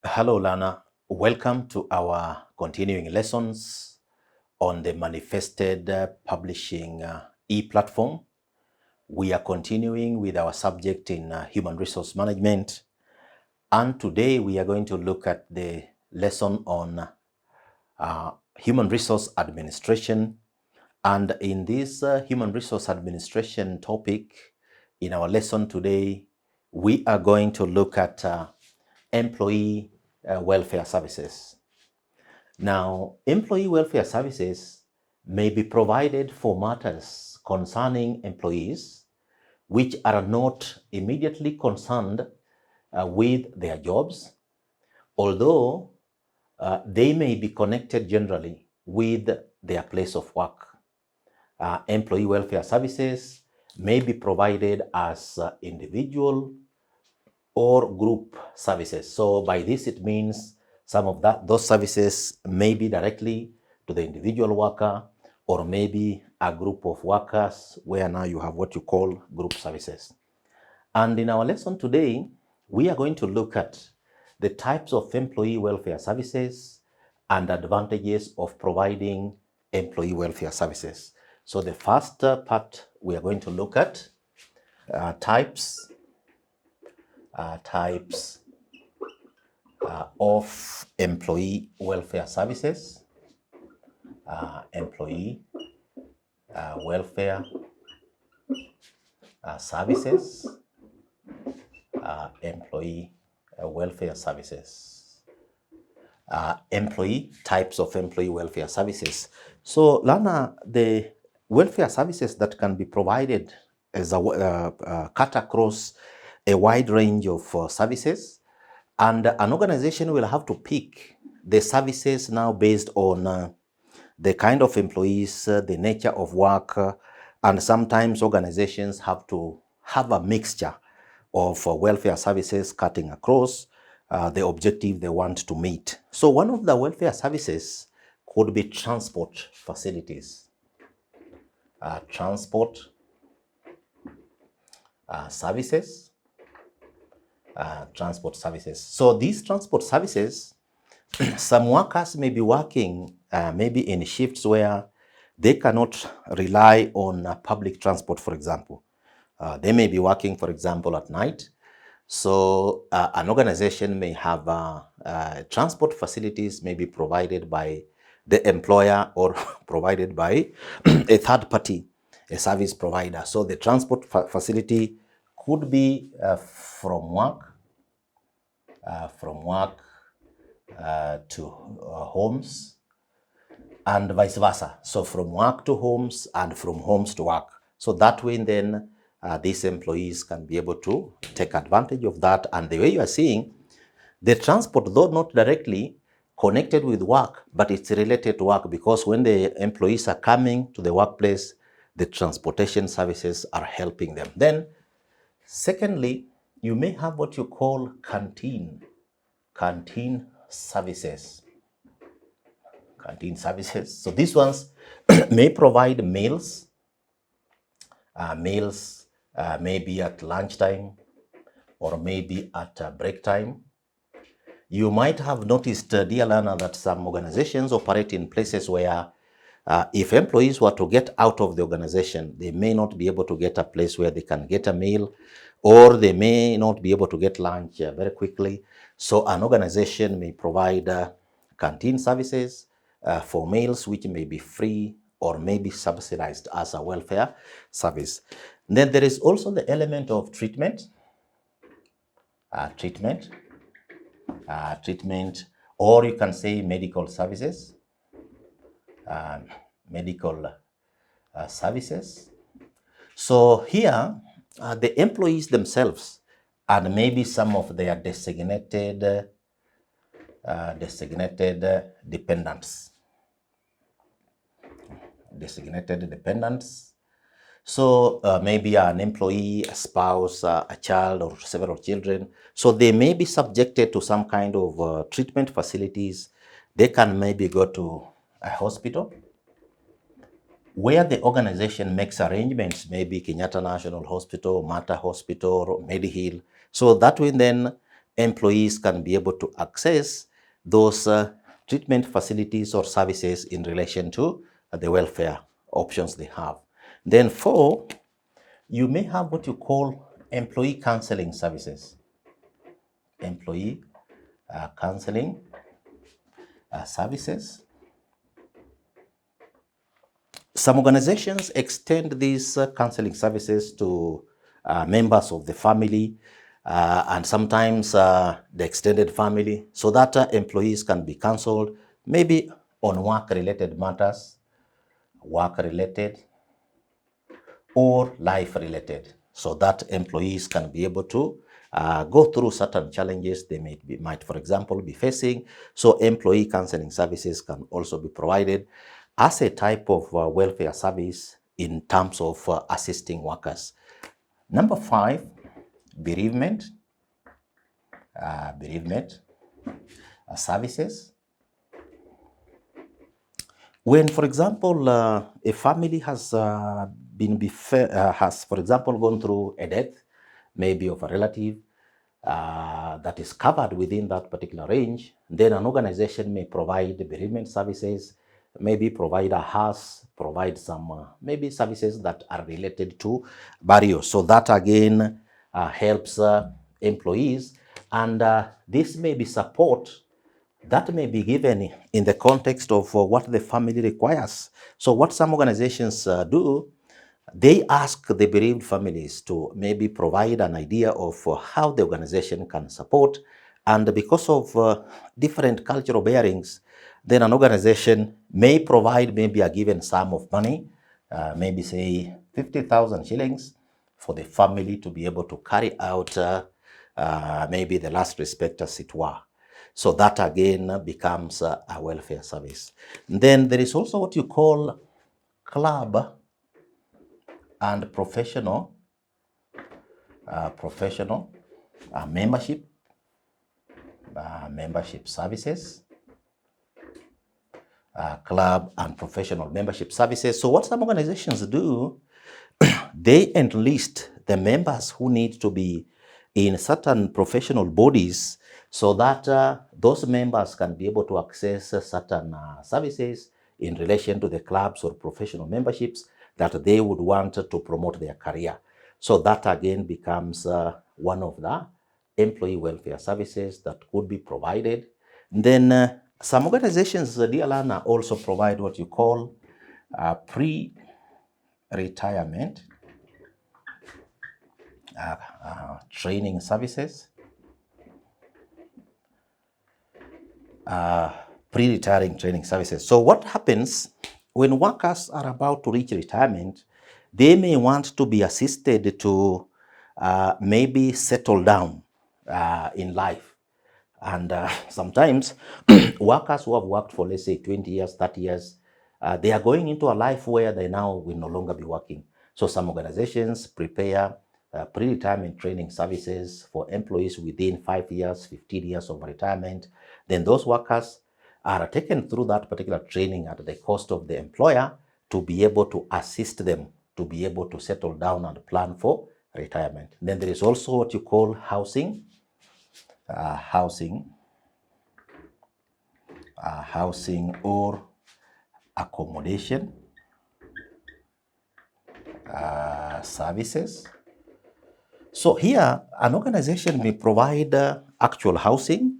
Hello, Lana. Welcome to our continuing lessons on the manifested publishing e-platform. We are continuing with our subject in human resource management. And today we are going to look at the lesson on human resource administration. And in this human resource administration topic, in our lesson today, we are going to look at employee welfare services. Now, employee welfare services may be provided for matters concerning employees which are not immediately concerned with their jobs, although they may be connected generally with their place of work. Employee welfare services may be provided as individual or group services. So by this, it means some of those services may be directly to the individual worker, or maybe a group of workers where now you have what you call group services. And in our lesson today, we are going to look at the types of employee welfare services and advantages of providing employee welfare services. So the first part we are going to look at types of employee welfare services. Employee welfare services. Employee welfare services. Employee types of employee welfare services. So, Lana, the welfare services that can be provided as a cut across a wide range of services, and an organization will have to pick the services now based on the kind of employees, the nature of work, and sometimes organizations have to have a mixture of welfare services cutting across the objective they want to meet. So one of the welfare services could be transport facilities. Transport services. Transport services. So these transport services, some workers may be working maybe in shifts where they cannot rely on public transport, for example. They may be working, for example, at night. So an organization may have transport facilities may be provided by the employer or provided by a third party, a service provider. So the transport facility could be from work to homes, and vice versa. So from work to homes and from homes to work. So that way then these employees can be able to take advantage of that. And the way you are seeing, the transport, though not directly connected with work, but it's related to work, because when the employees are coming to the workplace, the transportation services are helping them. Then, secondly, you may have what you call canteen services. Canteen services. So these ones may provide meals. Maybe at lunchtime or maybe at break time. You might have noticed, dear learner, that some organizations operate in places where if employees were to get out of the organization, they may not be able to get a place where they can get a meal, or they may not be able to get lunch very quickly. So an organization may provide canteen services for meals, which may be free or may be subsidized as a welfare service. Then there is also the element of treatment, or you can say medical services, services. So here, the employees themselves and maybe some of their designated dependents. So maybe an employee, a spouse, a child, or several children. So they may be subjected to some kind of treatment facilities. They can maybe go to a hospital. where the organization makes arrangements, maybe Kenyatta National Hospital, Mater Hospital, or Medihill. So that way then employees can be able to access those treatment facilities or services in relation to the welfare options they have. Then 4, you may have what you call employee counseling services. Employee counseling services. Some organizations extend these counseling services to members of the family and sometimes the extended family, so that employees can be counseled maybe on work-related matters, work-related or life-related, so that employees can be able to go through certain challenges they might, for example, be facing. So employee counseling services can also be provided as a type of welfare service in terms of assisting workers. Number 5, bereavement. Bereavement services. When, for example, a family has for example, gone through a death, maybe of a relative, that is covered within that particular range, then an organization may provide bereavement services, maybe provide a house, provide some maybe services that are related to burial. So that again helps employees, and this may be support that may be given in the context of what the family requires. So what some organizations do, they ask the bereaved families to maybe provide an idea of how the organization can support. And because of different cultural bearings, then an organization may provide maybe a given sum of money, maybe say 50,000 shillings, for the family to be able to carry out maybe the last respect, as it were. So that again becomes a welfare service. Then there is also what you call club and professional membership services. Club and professional membership services. So what some organizations do, they enlist the members who need to be in certain professional bodies, so that those members can be able to access certain services in relation to the clubs or professional memberships that they would want to promote their career. So that again becomes one of the employee welfare services that could be provided. Then some organizations, dear learner, also provide what you call pre-retirement training services. Pre-retiring training services. So what happens when workers are about to reach retirement, they may want to be assisted to maybe settle down in life. And sometimes workers who have worked for, let's say, 20 years, 30 years, they are going into a life where they now will no longer be working. So some organizations prepare pre-retirement training services for employees within 5 years, 15 years of retirement. Then those workers are taken through that particular training at the cost of the employer to be able to assist them to be able to settle down and plan for retirement. Then there is also what you call housing or accommodation services. So here, an organization may provide actual housing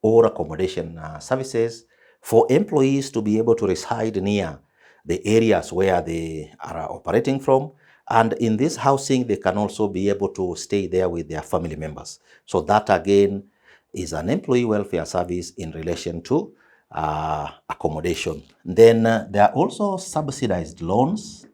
or accommodation services for employees to be able to reside near the areas where they are operating from. And in this housing, they can also be able to stay there with their family members. So that again is an employee welfare service in relation to accommodation. Then there are also subsidized loans.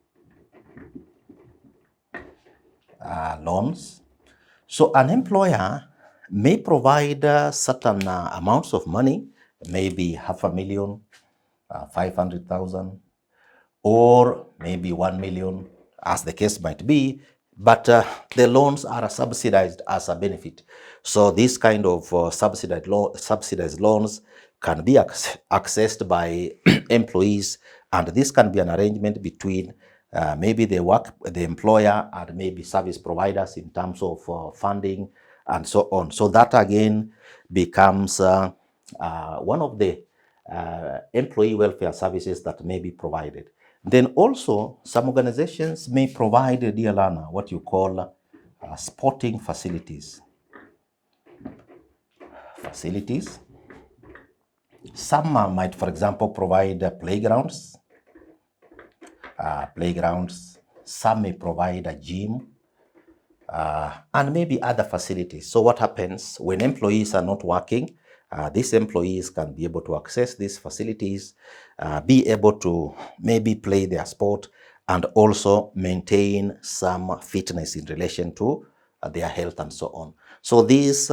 So an employer may provide certain amounts of money, maybe 500,000, 500,000, or maybe 1 million, as the case might be, but the loans are subsidized as a benefit. So this kind of subsidized loans can be accessed by employees, and this can be an arrangement between maybe the employer and maybe service providers in terms of funding and so on. So that again becomes one of the employee welfare services that may be provided. Then also some organizations may provide, dear learner, what you call sporting facilities. Some might, for example, provide playgrounds. Some may provide a gym, and maybe other facilities. So what happens when employees are not working? These employees can be able to access these facilities, be able to maybe play their sport, and also maintain some fitness in relation to their health and so on. So these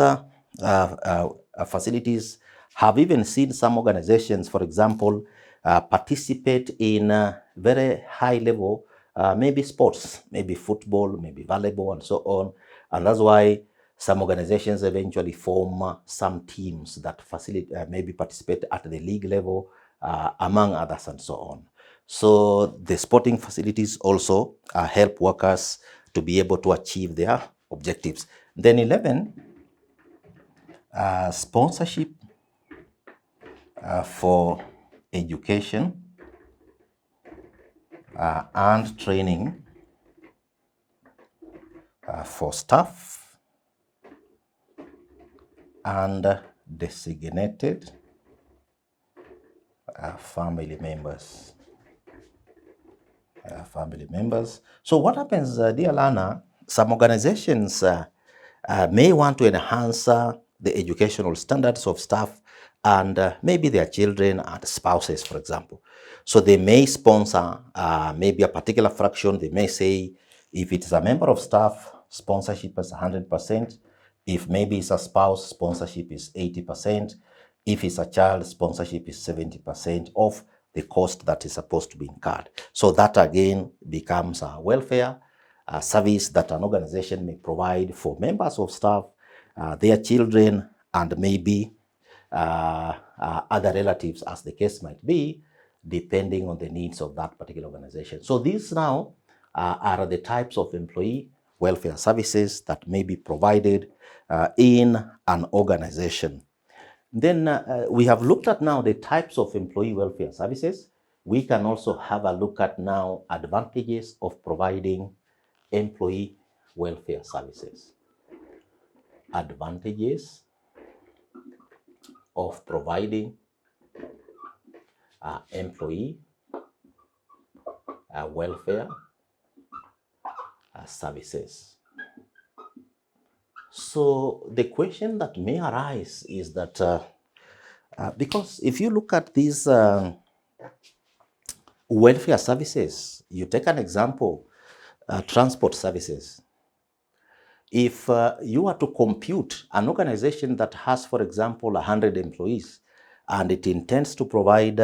facilities have even seen some organizations, for example, participate in very high level maybe sports, maybe football, maybe volleyball, and so on. And that's why some organizations eventually form some teams that maybe participate at the league level, among others, and so on. So the sporting facilities also help workers to be able to achieve their objectives. Then 11, sponsorship for education and training for staff and designated family members. So what happens, dear learner, some organizations may want to enhance the educational standards of staff and maybe their children and spouses, for example. So they may sponsor maybe a particular fraction. They may say if it's a member of staff, sponsorship is 100%. If maybe it's a spouse, sponsorship is 80%. If it's a child, sponsorship is 70% of the cost that is supposed to be incurred. So that again becomes a welfare service that an organization may provide for members of staff, their children, and maybe other relatives, as the case might be, depending on the needs of that particular organization. So these now are the types of employee welfare services that may be provided in an organization. Then we have looked at now the types of employee welfare services. We can also have a look at now advantages of providing employee welfare services. Advantages of providing employee welfare services. So the question that may arise is that because if you look at these welfare services, you take an example, transport services. If you are to compute an organization that has, for example, 100 employees, and it intends to provide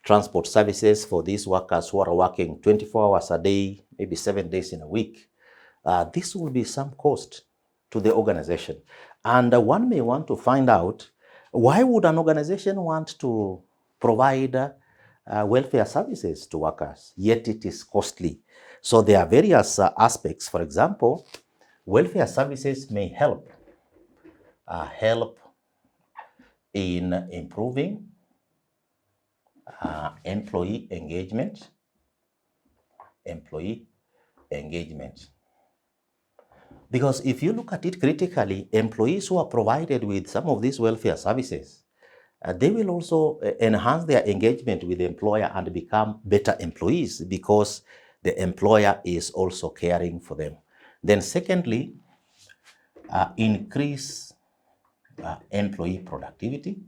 transport services for these workers who are working 24 hours a day, maybe 7 days in a week, this will be some cost to the organization. And one may want to find out, why would an organization want to provide welfare services to workers, yet it is costly? So there are various aspects. For example, welfare services may help in improving employee engagement. Because if you look at it critically, employees who are provided with some of these welfare services, they will also enhance their engagement with the employer and become better employees because the employer is also caring for them. Then secondly, increase employee productivity.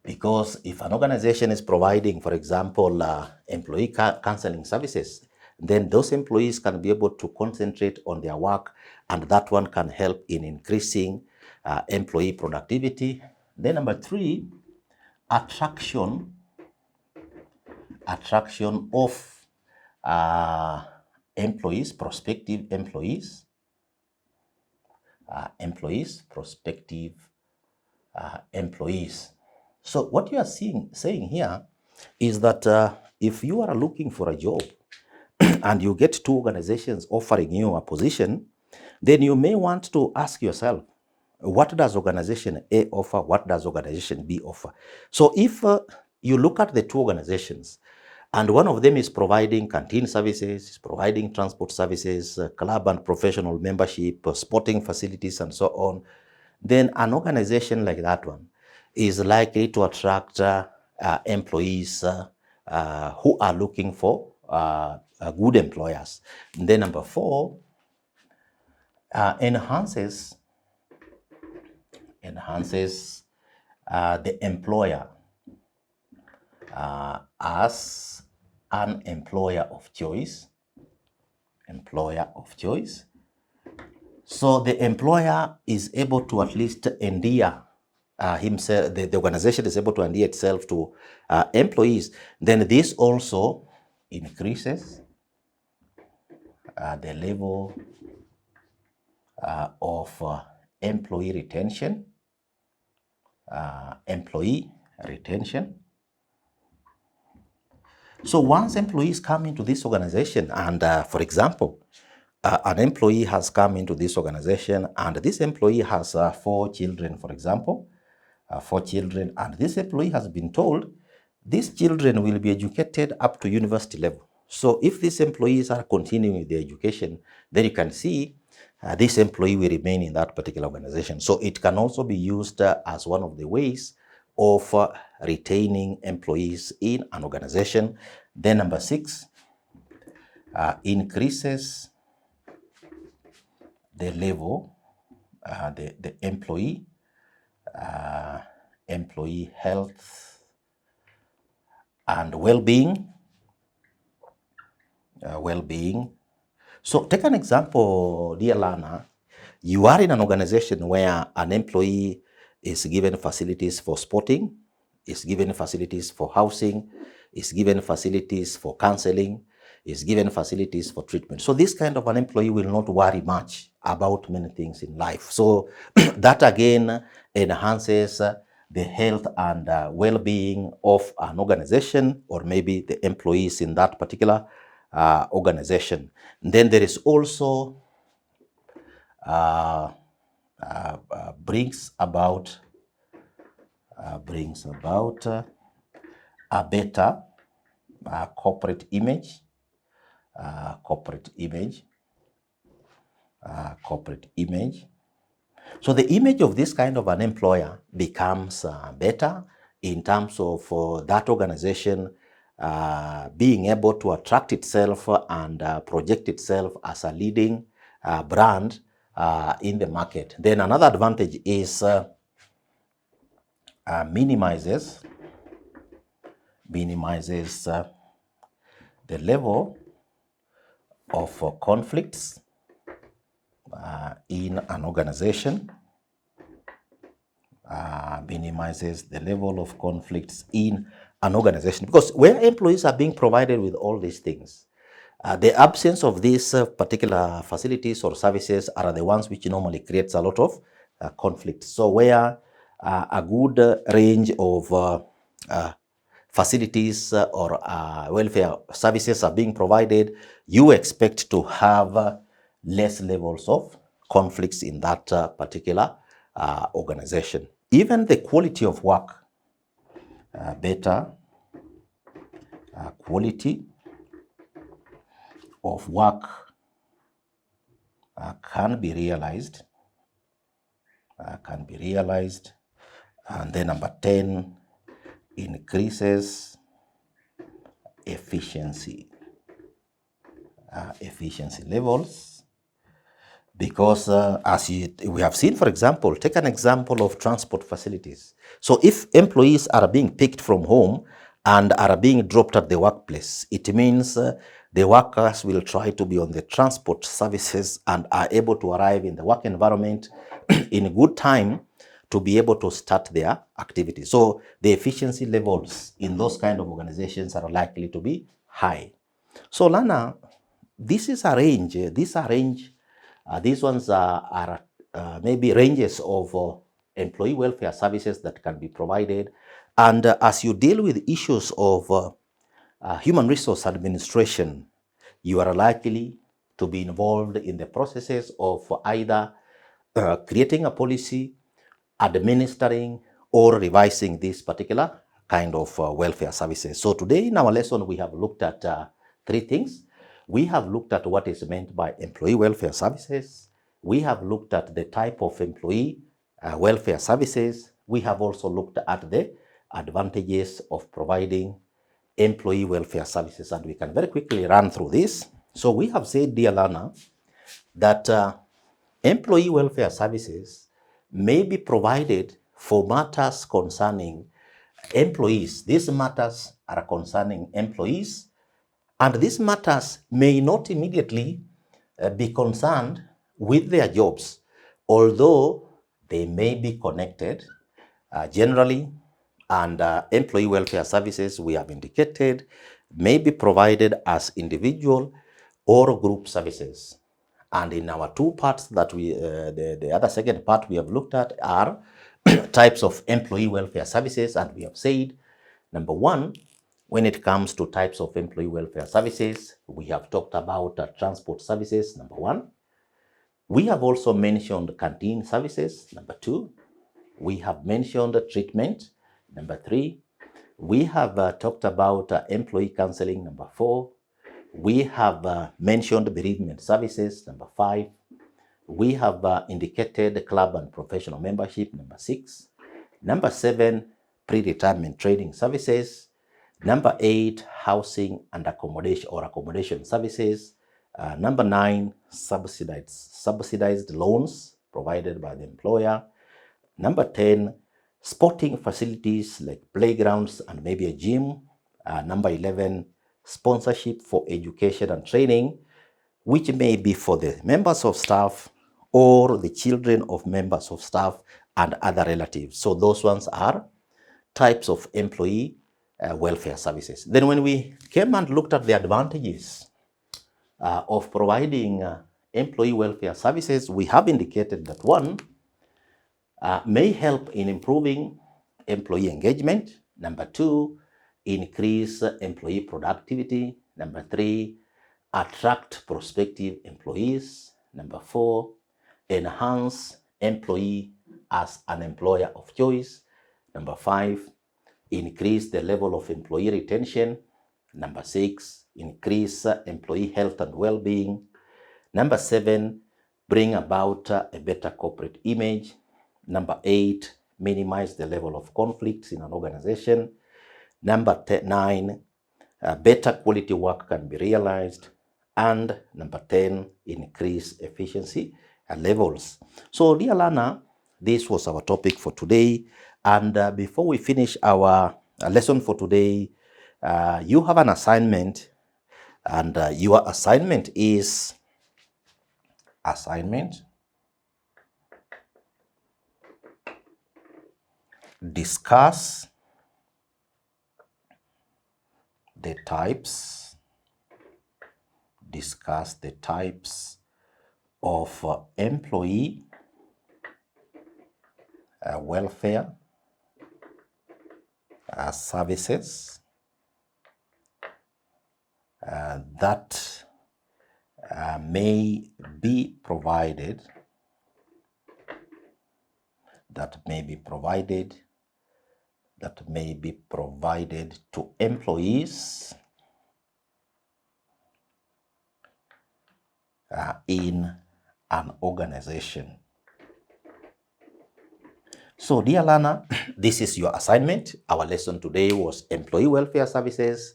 Because if an organization is providing, for example, employee counseling services, then those employees can be able to concentrate on their work, and that one can help in increasing employee productivity. Then number 3, attraction of employees, prospective employees, employees, prospective employees. So what you are saying here is that if you are looking for a job and you get two organizations offering you a position, then you may want to ask yourself, what does organization A offer? What does organization B offer? So if you look at the two organizations, and one of them is providing canteen services, is providing transport services, club and professional membership, sporting facilities, and so on, then an organization like that one is likely to attract employees who are looking for good employers. And then number four, enhances the employer as an employer of choice. So the employer is able to at least endear himself, the organization is able to endear itself to employees. Then this also increases the level of employee retention. So once employees come into this organization, and for example, an employee has come into this organization, and this employee has 4 children, for example, 4 children, and this employee has been told these children will be educated up to university level. So if these employees are continuing with their education, then you can see this employee will remain in that particular organization. So it can also be used as one of the ways of retaining employees in an organization. Then number 6, increases the level, the employee health and well-being. So take an example, dear learner. You are in an organization where an employee is given facilities for sporting, is given facilities for housing, is given facilities for counseling, is given facilities for treatment. So this kind of an employee will not worry much about many things in life. So that again enhances the health and well-being of an organization, or maybe the employees in that particular organization. And then there is also brings about a better corporate image. So the image of this kind of an employer becomes better in terms of that organization being able to attract itself and project itself as a leading brand in the market. Then another advantage is minimizes the level of conflicts in an organization. Minimizes the level of conflicts in an organization, because where employees are being provided with all these things, the absence of these particular facilities or services are the ones which normally creates a lot of conflict. So where a good range of facilities or welfare services are being provided, you expect to have less levels of conflicts in that particular organization. Even the quality of work, better quality of work can be realized. And then number 10, increases efficiency levels. Because as we have seen, for example, take an example of transport facilities. So if employees are being picked from home and are being dropped at the workplace, it means the workers will try to be on the transport services and are able to arrive in the work environment in good time to be able to start their activity. So the efficiency levels in those kind of organizations are likely to be high. So Lana, this is a range. These ones are maybe ranges of employee welfare services that can be provided. And as you deal with issues of human resource administration, you are likely to be involved in the processes of either creating a policy, administering, or revising this particular kind of welfare services. So today in our lesson, we have looked at three things. We have looked at what is meant by employee welfare services. We have looked at the type of employee welfare services. We have also looked at the advantages of providing employee welfare services, and we can very quickly run through this. So we have said, dear learner, that employee welfare services may be provided for matters concerning employees. These matters are concerning employees, and these matters may not immediately be concerned with their jobs, although they may be connected generally. And employee welfare services, we have indicated, may be provided as individual or group services. And in our two parts that the other second part we have looked at are types of employee welfare services. And we have said, number one, when it comes to types of employee welfare services, we have talked about transport services, number one. We have also mentioned canteen services, number two. We have mentioned treatment, number three. We have talked about employee counseling, number four. We have mentioned bereavement services, number five. We have indicated club and professional membership, number six. Number seven, pre-retirement training services. Number eight, housing and accommodation services. Number nine, subsidized loans provided by the employer. Number 10, sporting facilities like playgrounds and maybe a gym. Number 11, sponsorship for education and training, which may be for the members of staff or the children of members of staff and other relatives. So those ones are types of employee welfare services. Then when we came and looked at the advantages of providing employee welfare services, we have indicated that one, may help in improving employee engagement. Number two, increase employee productivity. Number three, attract prospective employees. Number four, enhance employee as an employer of choice. Number five, increase the level of employee retention. Number six, increase employee health and well-being. Number seven, bring about a better corporate image. Number eight, minimize the level of conflicts in an organization. Number 9, better quality work can be realized. And number 10, increase efficiency levels. So dear learner, this was our topic for today. And before we finish our lesson for today, you have an assignment. And your assignment is discuss the types of employee welfare services that may be provided to employees in an organization. So dear learner, this is your assignment. Our lesson today was employee welfare services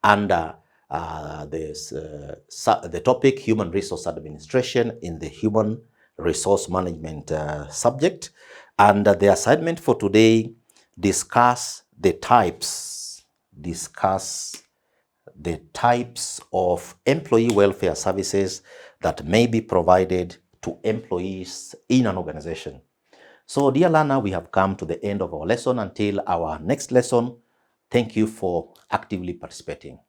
under the topic human resource administration in the human resource management subject. And the assignment for today, discuss the types of employee welfare services that may be provided to employees in an organization. So dear learner, we have come to the end of our lesson. Until our next lesson, thank you for actively participating.